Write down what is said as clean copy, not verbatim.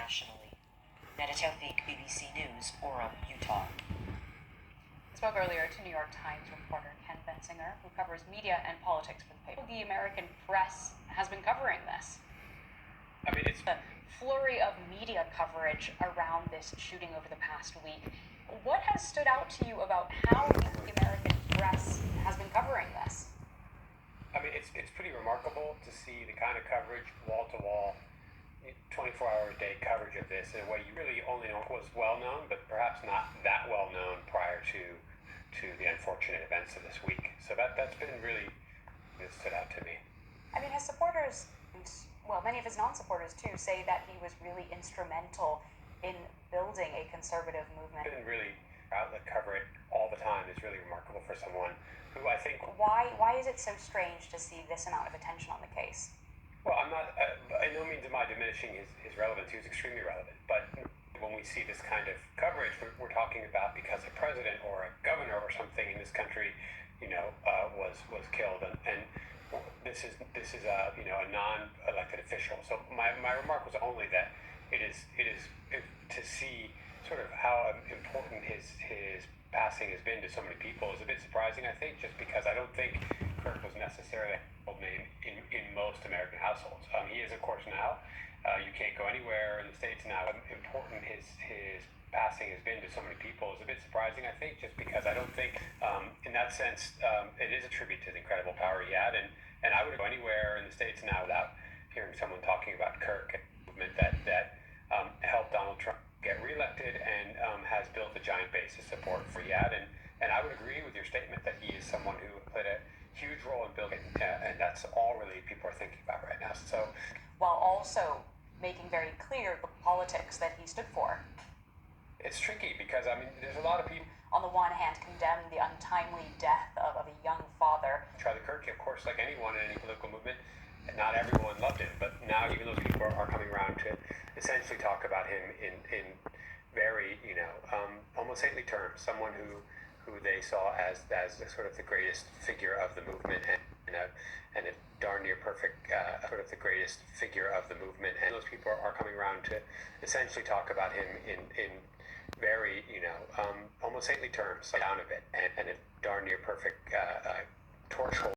nationally. Nedetevik, BBC News, Orem, Utah. I spoke earlier to New York Times reporter Ken Bensinger, who covers media and politics for the paper. The American press has been covering this. It's a flurry of media coverage around this shooting over the past week. What has stood out to you about how the American press has been covering this? It's pretty remarkable to see the kind of coverage, wall-to-wall, 24-hour-a-day coverage of this in a way you really only know was well-known, but perhaps not that well-known prior to the unfortunate events of this week. So that's been really, it stood out to me. His supporters, and many of his non-supporters too, say that he was really instrumental in building a conservative movement. Been really outlet cover it all the time is really remarkable for someone who I think... Why is it so strange to see this amount of attention on the case? Well, I'm not, by no means am I diminishing his relevance. He was extremely relevant. But when we see this kind of coverage, we're talking about because a president or a governor or something in this country, was killed, and this is a non-elected official. So my remark was only that it is to see sort of how important his passing has been to so many people is a bit surprising, I think, just because I don't think Kirk was necessarily a household name in most American households. He is, of course, now. You can't go anywhere in the States now. Important his passing has been to so many people is a bit surprising, I think, just because I don't think, in that sense, it is a tribute to the incredible power he had. And I would go anywhere in the States now without hearing someone talking about Kirk and the movement that helped Donald Trump get reelected and has built a giant base of support for Yad. And I would agree with your statement that he is someone who played a huge role in building, and that's all really people are thinking about right now. So, while also making very clear the politics that he stood for. It's tricky because, there's a lot of people... On the one hand, condemned the untimely death of a young father. Charlie Kirk, of course, like anyone in any political movement, not everyone loved him, but now even those people are coming around to essentially talk about him in very, almost saintly terms. Someone who they saw as sort of the greatest figure of the movement and a darn near perfect sort of the greatest figure of the movement. And those people are coming around to essentially talk about him in very, almost saintly terms, down a bit, and a darn near perfect torch